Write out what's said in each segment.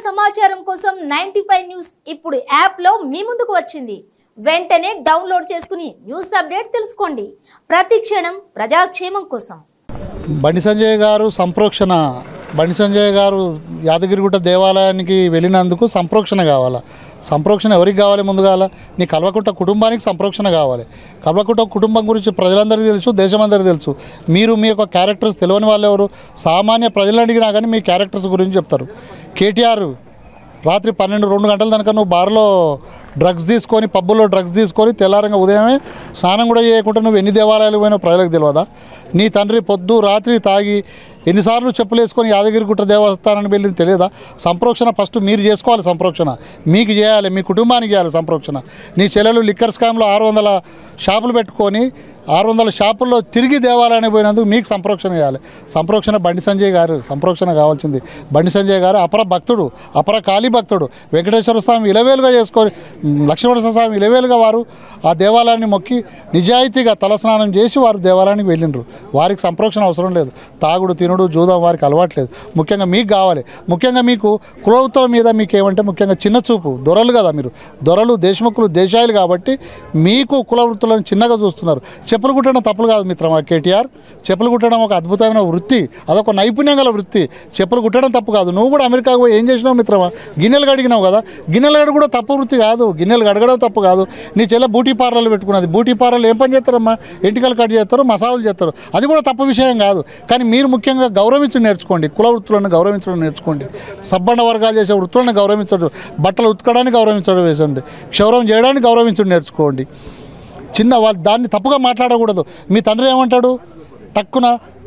సమాచారం కోసం 95 న్యూస్ ఇప్పుడు యాప్ లో మీ ముందుకు వచ్చింది. వెంటనే డౌన్లోడ్ చేసుకుని న్యూస్ అప్డేట్ తెలుసుకోండి. ప్రతి క్షణం ప్రజాక్షేమం కోసం. బండి సంజయ్ గారు యాదగిరిగుట్ట దేవాలయానికి వెళ్ళినందుకు సంప్రోక్షణ కావాలా? సంప్రోక్షణ ఎవరికి కావాలి? ముందు కావాలా నీ కల్వకుంట్ల కుటుంబానికి సంప్రోక్షణ కావాలి. కల్వకుంట్ల కుటుంబం గురించి ప్రజలందరికీ తెలుసు, దేశమందరికీ తెలుసు. మీరు మీ యొక్క క్యారెక్టర్స్ తెలియని వాళ్ళు ఎవరు? సామాన్య ప్రజలను అడిగినా కానీ మీ క్యారెక్టర్స్ గురించి చెప్తారు. కేటీఆర్ రాత్రి 12-2 గంటల దాకా నువ్వు బార్లో డ్రగ్స్ తీసుకొని, పబ్బుల్లో డ్రగ్స్ తీసుకొని తెల్లారంగా ఉదయమే స్నానం కూడా చేయకుండా నువ్వు ఎన్ని దేవాలయాలు పోయినా ప్రజలకు తెలియదా? నీ తండ్రి పొద్దు రాత్రి తాగి ఎన్నిసార్లు చెప్పులు వేసుకొని యాదగిరిగుట్ట దేవస్థానానికి వెళ్ళి తెలియదా? సంప్రోక్షణ ఫస్ట్ మీరు చేసుకోవాలి. సంప్రోక్షణ మీకు చేయాలి, మీ కుటుంబానికి చేయాలి సంప్రోక్షణ. నీ చెల్లెలు లిక్కర్ స్కామ్లో 600 షాపులు పెట్టుకొని 600 షాపుల్లో తిరిగి దేవాలయానికి పోయినందుకు మీకు సంప్రోక్షణ చేయాలి. సంప్రోక్షణ బండి సంజయ్ గారు సంప్రోక్షణ కావాల్సింది. బండి సంజయ్ గారు అపర భక్తుడు, అపర కాళీ భక్తుడు. వెంకటేశ్వర స్వామి ఇలవేలుగా చేసుకొని, లక్ష్మణ స్వామి ఇలవేలుగా వారు ఆ దేవాలయాన్ని మొక్కి నిజాయితీగా తలస్నానం చేసి వారు దేవాలయానికి వెళ్ళిండ్రు. వారికి సంప్రోక్షణ అవసరం లేదు. తాగుడు తినుడు జూదం వారికి అలవాట్లేదు. ముఖ్యంగా మీకు కావాలి. ముఖ్యంగా మీకు కులవృత్తుల మీద మీకు ఏమంటే ముఖ్యంగా చిన్న చూపు. దొరలు కదా మీరు, దొరలు దేశముఖులు దేశాయిలు కాబట్టి మీకు కులవృత్తులను చిన్నగా చూస్తున్నారు. చెప్పులు కుట్టడం తప్పులు కాదు మిత్రమా కేటీఆర్. చెప్పులు కుట్టడం ఒక అద్భుతమైన వృత్తి, అదొక నైపుణ్యం గల వృత్తి. చెప్పులు కుట్టడం తప్పు కాదు. నువ్వు కూడా అమెరికాకు పోయి ఏం చేసినావు మిత్రమా? గిన్నెలు గడిగినావు కదా. గిన్నెలు గడి కూడా తప్పు వృత్తి కాదు. గిన్నెలు గడగడం తప్పు కాదు. నీ చెల్లె బ్యూటీ పార్లర్లు పెట్టుకున్నది. బ్యూటీ పార్లర్లు ఏం పని చేస్తారమ్మా? ఎంటికలు కట్ చేస్తారు, మసాజులు చేస్తారు. అది కూడా తప్పు విషయం కాదు. కానీ మీరు ముఖ్యంగా గౌరవించడం నేర్చుకోండి. కుల వృత్తులను గౌరవించడం నేర్చుకోండి. సబ్బండ వర్గాలు చేసే వృత్తులను గౌరవించడం, బట్టలు ఉతకడానికి గౌరవించడం వేసండి, క్షౌరం చేయడానికి గౌరవించడం నేర్చుకోండి. చిన్న వాళ్ళు దాన్ని తప్పుగా మాట్లాడకూడదు. మీ తండ్రి ఏమంటాడు? టక్కున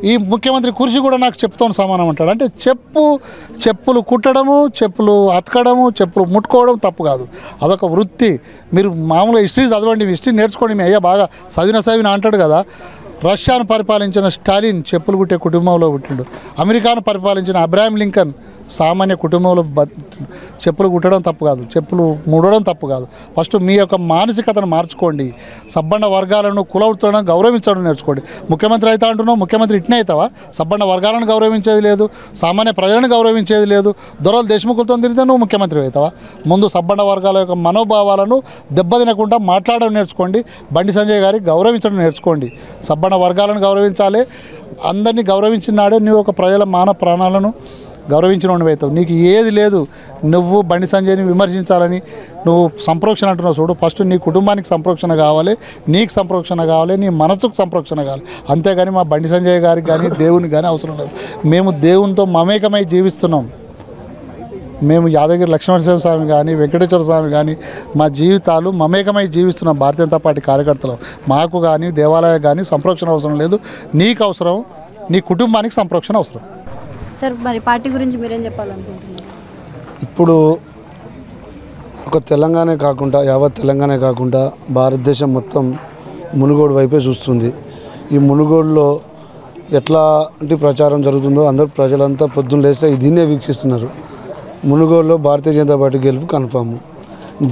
ఈ ముఖ్యమంత్రి కుర్చీ కూడా నాకు చెప్పుతో సమానం అంటాడు. అంటే చెప్పులు కుట్టడము, చెప్పులు అతకడము, చెప్పులు ముట్టుకోవడం తప్పు కాదు. అదొక వృత్తి. మీరు మామూలుగా హిస్టరీ చదవండి, హిస్టరీ నేర్చుకోండి. మీ అయ్యా బాగా చదివిన అంటాడు కదా. రష్యాను పరిపాలించిన స్టాలిన్ చెప్పులు కుట్టే కుటుంబంలో పుట్టిండు. అమెరికాను పరిపాలించిన అబ్రహాం లింకన్ సామాన్య కుటుంబంలో చెప్పులు కుట్టడం తప్పు కాదు, చెప్పులు ముడడం తప్పు కాదు. ఫస్ట్ మీ యొక్క మానసికతను మార్చుకోండి. సబ్బండ వర్గాలను కులవృత్తులను గౌరవించడం నేర్చుకోండి. ముఖ్యమంత్రి అయితే అంటున్నావు, ముఖ్యమంత్రి ఇట్నే అవుతావా? సబ్బండ వర్గాలను గౌరవించేది లేదు, సామాన్య ప్రజలను గౌరవించేది లేదు. దొరలు దేశముఖులతో తిరిగితే నువ్వు ముఖ్యమంత్రి అవుతావా? ముందు సబ్బండ వర్గాల యొక్క మనోభావాలను దెబ్బతినకుండా మాట్లాడడం నేర్చుకోండి. బండి సంజయ్ గారికి గౌరవించడం నేర్చుకోండి. సబ్బండ వర్గాలను గౌరవించాలి. అందరినీ గౌరవించినాడే నువ్వు ఒక ప్రజల మానవ ప్రాణాలను గౌరవించిన అవుతావు. నీకు ఏది లేదు. నువ్వు బండి సంజయ్ని విమర్శించాలని నువ్వు సంప్రోక్షణ అంటున్నావు చూడు. ఫస్ట్ నీ కుటుంబానికి సంప్రోక్షణ కావాలి, నీకు సంప్రోక్షణ కావాలి, నీ మనసుకు సంప్రోక్షణ కావాలి. అంతేగాని మా బండి సంజయ్ గారికి కానీ దేవునికి కానీ అవసరం లేదు. మేము దేవునితో మమేకమై జీవిస్తున్నాం. మేము యాదగిరి లక్ష్మణ స్వామి కానీ వెంకటేశ్వర స్వామి కానీ మా జీవితాలు మమేకమై జీవిస్తున్నాం. భారతీయ జనతా పార్టీ కార్యకర్తలు. మాకు కానీ దేవాలయం కానీ సంప్రోక్షణ అవసరం లేదు. నీకు అవసరం, నీ కుటుంబానికి సంప్రోక్షణ అవసరం. సార్ మరి పార్టీ గురించి మీరేం చెప్పాలనుకుంటున్నారు? ఇప్పుడు ఒక తెలంగాణ కాకుండా యావత్ తెలంగాణ కాకుండా భారతదేశం మొత్తం మునుగోడు వైపే చూస్తుంది. ఈ మునుగోడులో ఎట్లాంటి ప్రచారం జరుగుతుందో అందరూ ప్రజలంతా పొద్దున్న లేస్తే దీన్నే వీక్షిస్తున్నారు. మునుగోడులో భారతీయ జనతా పార్టీ గెలుపు కన్ఫామ్.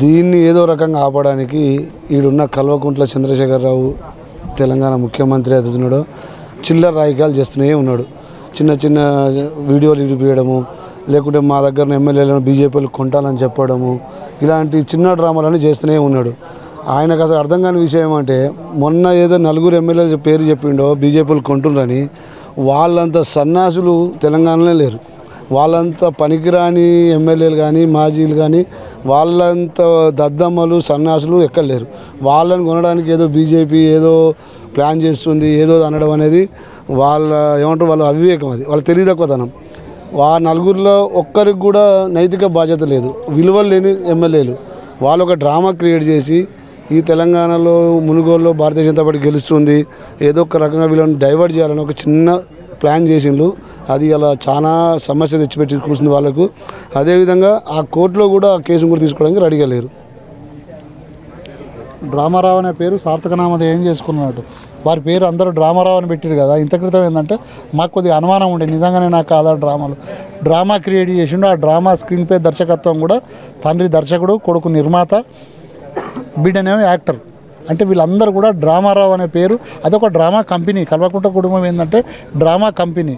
దీన్ని ఏదో రకంగా ఆపడానికి ఈడున్న కల్వకుంట్ల చంద్రశేఖరరావు తెలంగాణ ముఖ్యమంత్రి అవుతున్నాడో చిల్లర రాజకీయాలు చేస్తూనే ఉన్నాడు. చిన్న చిన్న వీడియోలు ఇడిపియడము, లేకుంటే మా దగ్గర ఎమ్మెల్యేలను బీజేపీలు కొంటాలని చెప్పడము, ఇలాంటి చిన్న డ్రామాలన్నీ చేస్తూనే ఉన్నాడు. ఆయనకు అసలు అర్థం కాని విషయం ఏమంటే, మొన్న ఏదో 4 ఎమ్మెల్యేలు పేరు చెప్పిండో బీజేపీలు కొంటుండ్రని, వాళ్ళంత సన్నాసులు తెలంగాణలో లేరు. వాళ్ళంతా పనికిరాని ఎమ్మెల్యేలు కానీ మాజీలు కానీ వాళ్ళంత దద్దమ్మలు సన్నాసులు ఎక్కడ లేరు. వాళ్ళని కొనడానికి ఏదో బీజేపీ ఏదో ప్లాన్ చేస్తుంది, ఏదో అనడం అనేది వాళ్ళ ఏమంటారు, వాళ్ళ అవివేకం, అది వాళ్ళ తెలివితక్కువతనం. ఆ 4 ఒక్కరికి కూడా నైతిక బాధ్యత లేదు. విలువలు లేని ఎమ్మెల్యేలు వాళ్ళు ఒక డ్రామా క్రియేట్ చేసి ఈ తెలంగాణలో మునుగోడులో భారతీయ జనతా పార్టీ గెలుస్తుంది, ఏదో ఒక రకంగా వీళ్ళని డైవర్ట్ చేయాలని ఒక చిన్న ప్లాన్ చేసిండ్రు. అది అలా చాలా సమస్య తెచ్చిపెట్టి కూర్చుంది వాళ్ళకు. అదేవిధంగా ఆ కోర్టులో కూడా ఆ కేసును కూడా తీసుకోవడానికి రెడీగా లేరు. డ్రామారావు అనే పేరు సార్థకనామధేయం చేసుకున్నాడు. వారి పేరు అందరూ డ్రామారావు అని పెట్టారు కదా. ఇంత క్రితం ఏంటంటే మాకు కొద్దిగా అనుమానం ఉండే, నిజంగానే నాకు కాదా డ్రామా క్రియేట్ చేసిండు. ఆ డ్రామా స్క్రీన్ ప్లే దర్శకత్వం కూడా తండ్రి దర్శకుడు, కొడుకు నిర్మాత, బిడ్డనేమో యాక్టర్. అంటే వీళ్ళందరూ కూడా డ్రామారావు అనే పేరు, అదొక డ్రామా కంపెనీ. కల్వకుంట్ల కుటుంబం ఏంటంటే డ్రామా కంపెనీ.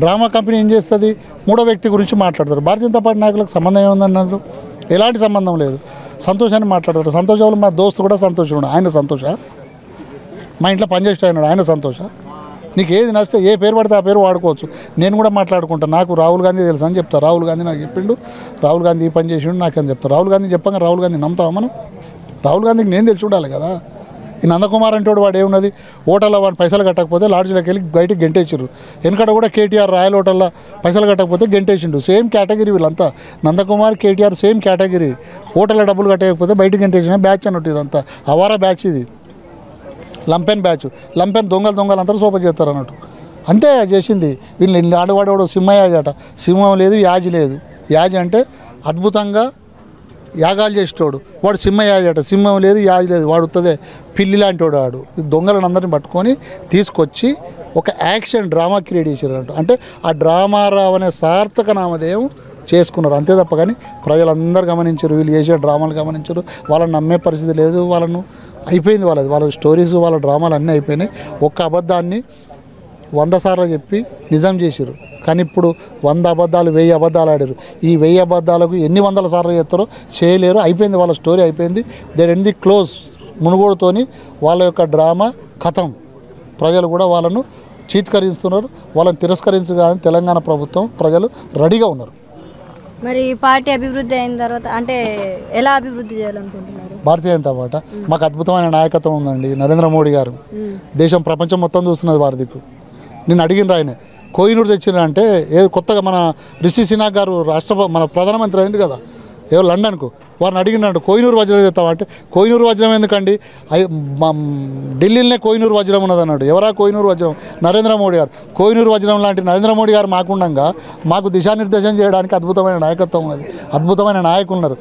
డ్రామా కంపెనీ ఏం చేస్తుంది, మూడో వ్యక్తి గురించి మాట్లాడతారు. భారతీయ జనతా పార్టీ నాయకులకు సంబంధం ఏముందన్నారు, ఎలాంటి సంబంధం లేదు. సంతోషాన్ని మాట్లాడతారు. సంతోష్ వాళ్ళు మా దోస్తు కూడా సంతోషం, ఆయన సంతోష, మా ఇంట్లో పనిచేస్తే ఆయన సంతోష. నీకు ఏది నచ్చితే ఏ పేరు పడితే ఆ పేరు వాడుకోవచ్చు. నేను కూడా మాట్లాడుకుంటాను, నాకు రాహుల్ గాంధీ తెలుసు అని చెప్తా. రాహుల్ గాంధీ నాకు చెప్పిండు, రాహుల్ గాంధీ ఈ పని చేసిండు నాకేం చెప్తా. రాహుల్ గాంధీ చెప్పంగా రాహుల్ గాంధీ నమ్ముతావా మనం? రాహుల్ గాంధీకి నేను తెలిసి ఉండాలి కదా. ఈ నందకుమార్ అంటే వాడు ఏమున్నది, హోటల్లో వాడు పైసలు కట్టకపోతే లాడ్జ్లోకి వెళ్ళి బయటికి గెంటేసారు. వెనకడ కూడా కేటీఆర్ రాయల్ హోటల్లో పైసలు కట్టకపోతే గెంటేసిండు. సేమ్ కేటగిరీ వీళ్ళంతా. Nandakumar KTR same category. హోటల్లో డబ్బులు కట్టకపోతే బయటికి గెంటేసిన బ్యాచ్ అన్నట్టు ఇదంతా అవారా బ్యాచ్. ఇది లంపెన్ బ్యాచ్. లంపెన్ దొంగలు అంతా సోప చేస్తారు అన్నట్టు. అంతే చేసింది వీళ్ళు. ఆడవాడవాడు సింహయాజి అట. సింహం లేదు, యాజి లేదు. యాజి అంటే అద్భుతంగా యాగాలు చేసేటోడు, వాడు సింహయాజి అట. సింహం లేదు, యాజి లేదు, వాడు ఉత్తదే పిల్లి లాంటి వాడు. వాడు దొంగలను అందరిని పట్టుకొని తీసుకొచ్చి ఒక యాక్షన్ డ్రామా క్రియేట్ చేశారు అన్నట్టు. అంటే ఆ డ్రామారావు అనే సార్థక నామధేయం చేసుకున్నారు, అంతే తప్ప. కానీ ప్రజలందరూ గమనించారు, వీళ్ళు చేసే డ్రామాలు గమనించారు. వాళ్ళని నమ్మే పరిస్థితి లేదు. వాళ్ళను అయిపోయింది వాళ్ళ స్టోరీస్, వాళ్ళ డ్రామాలు అన్నీ అయిపోయినాయి. ఒక్క అబద్ధాన్ని 100 సార్లు చెప్పి నిజం చేశారు. కానీ ఇప్పుడు 100 అబద్ధాలు 1000 అబద్ధాలు ఆడారు. ఈ 1000 అబద్ధాలకు ఎన్ని 100 సార్లు చేస్తారో చేయలేరు. అయిపోయింది, వాళ్ళ స్టోరీ అయిపోయింది. Their end the close. మునుగోడుతోని వాళ్ళ యొక్క డ్రామా కథం. ప్రజలు కూడా వాళ్ళను చీత్కరిస్తున్నారు. వాళ్ళని తిరస్కరించగానే తెలంగాణ ప్రభుత్వం ప్రజలు రెడీగా ఉన్నారు. మరి పార్టీ అభివృద్ధి అయిన తర్వాత అంటే ఎలా అభివృద్ధి చేయాలనుకుంటున్నారు? భారతీయ జనతా పార్టీ మాకు అద్భుతమైన నాయకత్వం ఉందండి. నరేంద్ర మోడీ గారు దేశం ప్రపంచం మొత్తం చూస్తున్నది వారి దిక్కు. నేను అడిగిన రాయనే కోహినూరు తెచ్చిన అంటే కొత్తగా మన రిషి సినాక్ గారు మన ప్రధానమంత్రి అయింది కదా లండన్కు. వారిని అడిగినాడు కోహినూరు వజ్రం తెస్తామంటే, కోహినూరు వజ్రం ఎందుకండి, ఢిల్లీలోనే కోహినూరు వజ్రం ఉన్నది అన్నాడు. ఎవరా కోహినూరు వజ్రం? నరేంద్ర మోడీ గారు. కోహినూరు వజ్రం లాంటి నరేంద్ర మోడీ గారు మాకుండగా మాకు దిశానిర్దేశం చేయడానికి అద్భుతమైన నాయకత్వం ఉన్నది, అద్భుతమైన నాయకులు ఉన్నారు.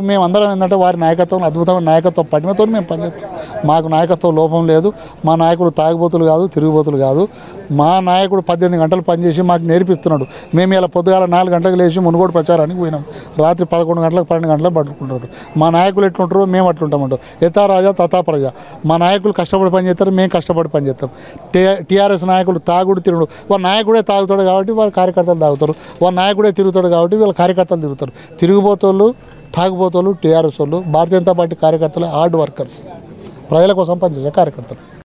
మేము అందరం ఏంటంటే వారి నాయకత్వం, అద్భుతమైన నాయకత్వం పటిమతో మేము పనిచేస్తాం. మాకు నాయకత్వం లోపం లేదు. మా నాయకుడు తాగుబోతులు కాదు, తిరుగుబోతులు కాదు. మా నాయకుడు 18 గంటలు పనిచేసి మాకు నేర్పిస్తున్నాడు. మేము ఇలా పొద్దుగాల 4 గంటలకు లేచి మునుగోడు ప్రచారానికి పోయినాం. రాత్రి 11 గంటలకు 12 గంటలకు పట్టుకుంటారు. మా నాయకులు ఎట్లుంటారో మేము అట్లుంటామంటారు. యథా రాజా తథా ప్రజ. మా నాయకులు కష్టపడి పని చేస్తారు, మేము కష్టపడి పని చేస్తాం. టీఆర్ఎస్ నాయకులు తాగుడు తిరుగుడు. వాళ్ళ నాయకుడే తాగుతాడు కాబట్టి వాళ్ళ కార్యకర్తలు తాగుతారు. వాళ్ళ నాయకుడే తిరుగుతాడు కాబట్టి వాళ్ళ కార్యకర్తలు తిరుగుతారు. తిరుగుబోతోళ్ళు, తాగుబోతోళ్ళు టీఆర్ఎస్ వాళ్ళు. భారతీయ జనతా పార్టీ కార్యకర్తలు హార్డ్ వర్కర్స్, ప్రజల కోసం పనిచేసే కార్యకర్తలు.